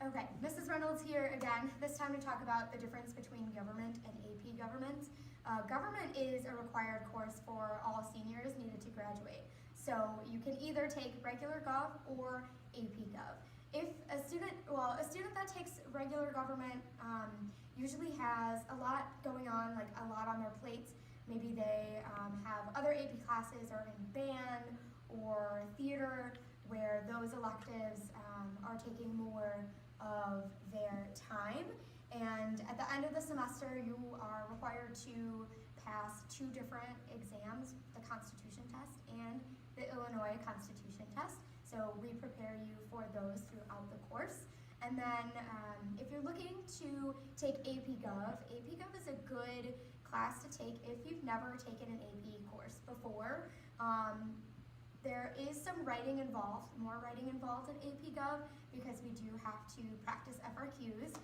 Okay, Mrs. Reynolds here again, this time to talk about the difference between government and AP government. Government is a required course for all seniors needed to graduate. So you can either take regular gov or AP gov. If a student that takes regular government usually has a lot going on, like a lot on their plates. Maybe they have other AP classes or in band or theater where those electives are taking more of their time. And at the end of the semester, you are required to pass 2 different exams, the Constitution test and the Illinois Constitution test. So we prepare you for those throughout the course. And then if you're looking to take AP Gov is a good class to take if you've never taken an AP course before. There is some writing involved, more writing involved in AP Gov because we do have to practice FRQs.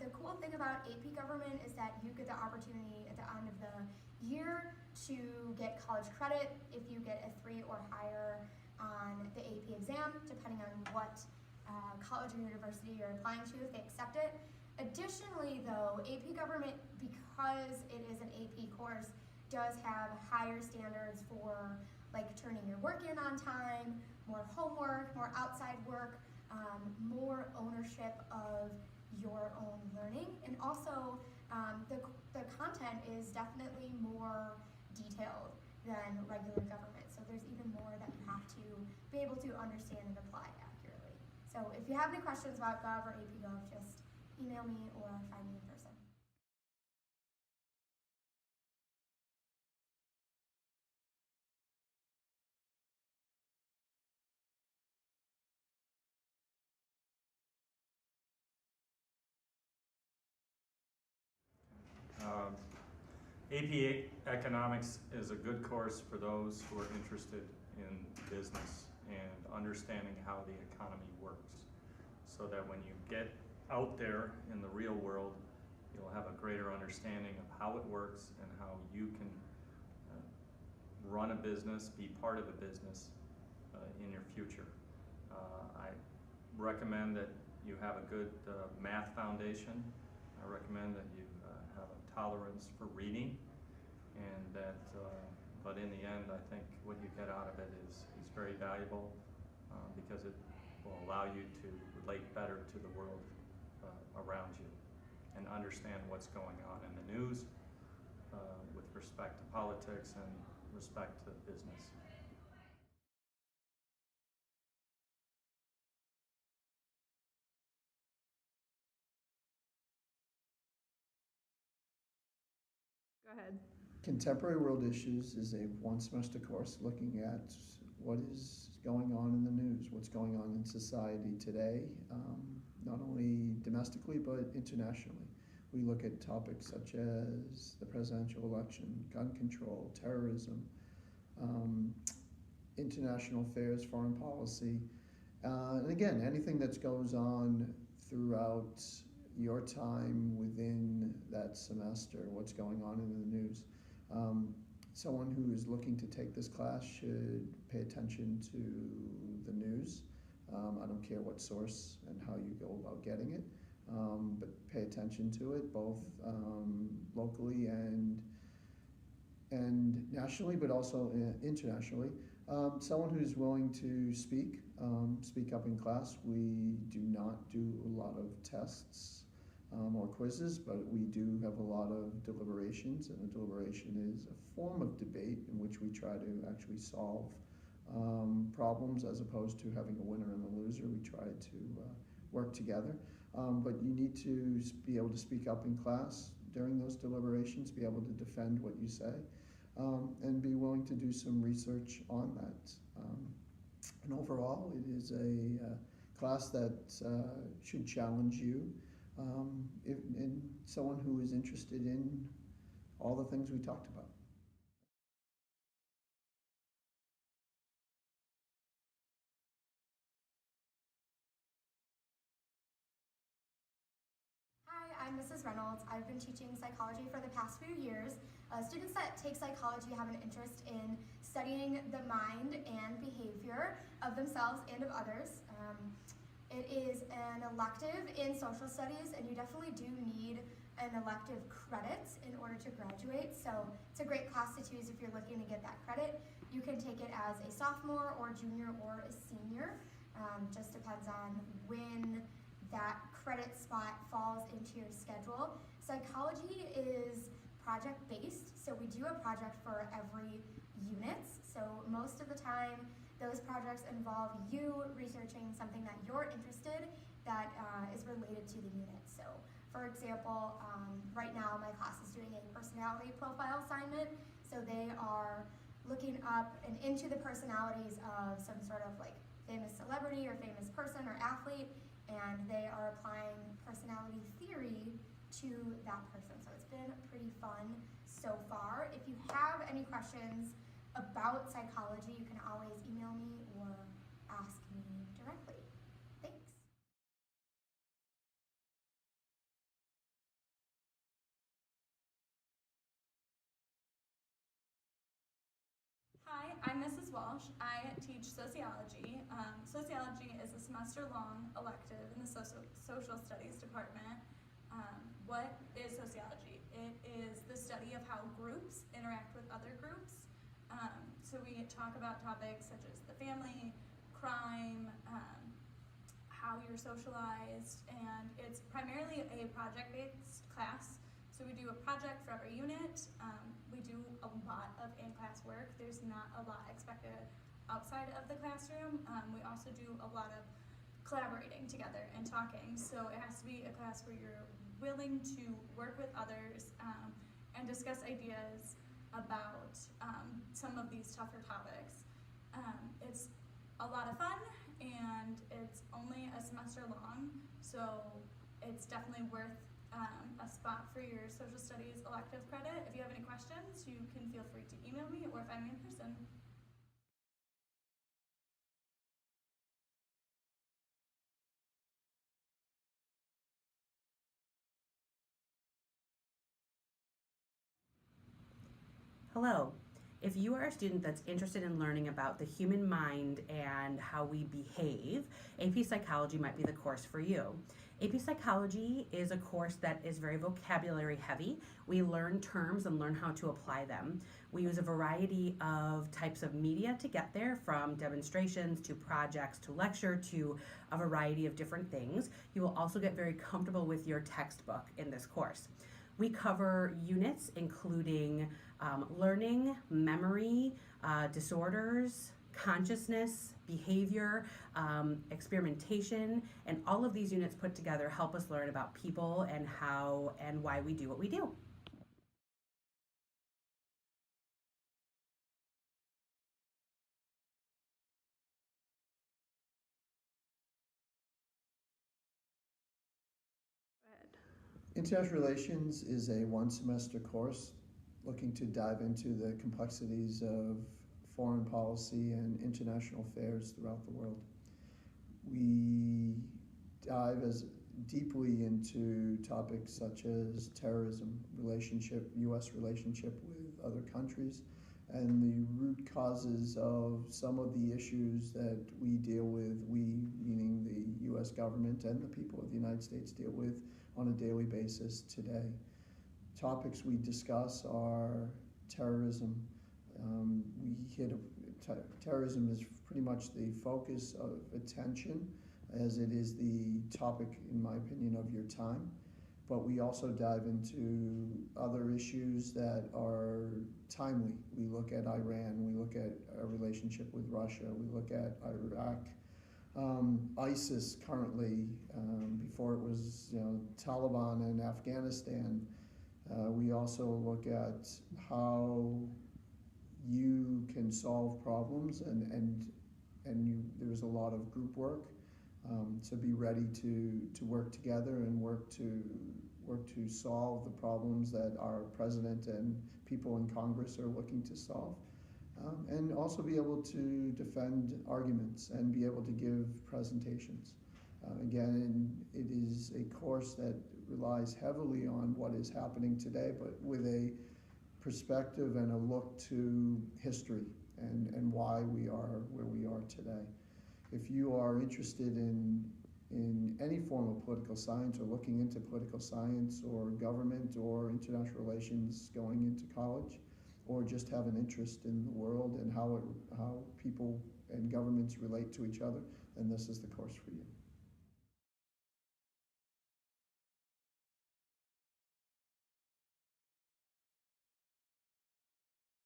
The cool thing about AP Government is that you get the opportunity at the end of the year to get college credit if you get a 3 or higher on the AP exam, depending on what college or university you're applying to, if they accept it. Additionally though, AP Government, because it is an AP course, does have higher standards for like turning your work in on time, more homework, more outside work, more ownership of your own learning. And also the content is definitely more detailed than regular government. So there's even more that you have to be able to understand and apply accurately. So if you have any questions about Gov or AP Gov, just email me or find me in person. AP Economics is a good course for those who are interested in business and understanding how the economy works, so that when you get out there in the real world, you'll have a greater understanding of how it works and how you can run a business, be part of a business in your future. I recommend that you have a good math foundation. I recommend that you have a tolerance for reading, and that, but in the end, I think what you get out of it is very valuable because it will allow you to relate better to the world around you and understand what's going on in the news with respect to politics and respect to business. Go ahead. Contemporary World Issues is a 1-semester course looking at what is going on in the news, what's going on in society today, not only domestically but internationally. We look at topics such as the presidential election, gun control, terrorism, international affairs, foreign policy, and again, anything that goes on throughout your time within that semester, what's going on in the news. Someone who is looking to take this class should pay attention to the news. I don't care what source and how you go about getting it, but pay attention to it, both locally and nationally, but also internationally. Someone who's willing to speak up in class. We do not do a lot of tests or quizzes, but we do have a lot of deliberations, and a deliberation is a form of debate in which we try to actually solve problems as opposed to having a winner and a loser. We try to work together, but you need to be able to speak up in class during those deliberations, be able to defend what you say, and be willing to do some research on that. And overall, it is a class that should challenge you, and someone who is interested in all the things we talked about. Hi, I'm Mrs. Reynolds. I've been teaching psychology for the past few years. Students that take psychology have an interest in studying the mind and behavior of themselves and of others. It is an elective in social studies, and you definitely do need an elective credit in order to graduate. So it's a great class to choose if you're looking to get that credit. You can take it as a sophomore or junior or a senior. Just depends on when that credit spot falls into your schedule. Psychology is project-based, so we do a project for every unit. So most of the time, those projects involve you researching something that you're interested that is related to the unit. So for example, right now my class is doing a personality profile assignment. So they are looking up and into the personalities of some sort of like famous celebrity or famous person or athlete, and they are applying personality theory to that person. So it's been pretty fun so far. If you have any questions about psychology, you can always email me or ask me directly. Thanks. Hi, I'm Mrs. Walsh. I teach sociology. Sociology is a semester-long elective in the social studies department. What is sociology? It is the study of how groups interact with other groups. So we talk about topics such as the family, crime, how you're socialized, and it's primarily a project-based class. So we do a project for every unit. We do a lot of in-class work. There's not a lot expected outside of the classroom. We also do a lot of collaborating together and talking. So it has to be a class where you're willing to work with others and discuss ideas about some of these tougher topics. It's a lot of fun, and it's only a semester long, so it's definitely worth a spot for your social studies elective credit. If you have any questions, you can feel free to email me or find me in person. Hello. If you are a student that's interested in learning about the human mind and how we behave, AP Psychology might be the course for you. AP Psychology is a course that is very vocabulary heavy. We learn terms and learn how to apply them. We use a variety of types of media to get there, from demonstrations to projects to lecture to a variety of different things. You will also get very comfortable with your textbook in this course. We cover units including learning, memory, disorders, consciousness, behavior, experimentation, and all of these units put together help us learn about people and how and why we do what we do. Go ahead. International Relations is a one-semester course looking to dive into the complexities of foreign policy and international affairs throughout the world. We dive as deeply into topics such as terrorism, U.S. relationship with other countries, and the root causes of some of the issues that we deal with, we meaning the U.S. government and the people of the United States deal with on a daily basis today. Topics we discuss are terrorism. Terrorism is pretty much the focus of attention, as it is the topic, in my opinion, of your time. But we also dive into other issues that are timely. We look at Iran, we look at our relationship with Russia, we look at Iraq, ISIS currently, before it was Taliban in Afghanistan. We also look at how you can solve problems, and there's a lot of group work to be ready to work together and work to solve the problems that our president and people in Congress are looking to solve. And also be able to defend arguments and be able to give presentations. Again, it is a course that relies heavily on what is happening today, but with a perspective and a look to history and why we are where we are today. If you are interested in form of political science or looking into political science or government or international relations going into college, or just have an interest in the world and how people and governments relate to each other, then this is the course for you.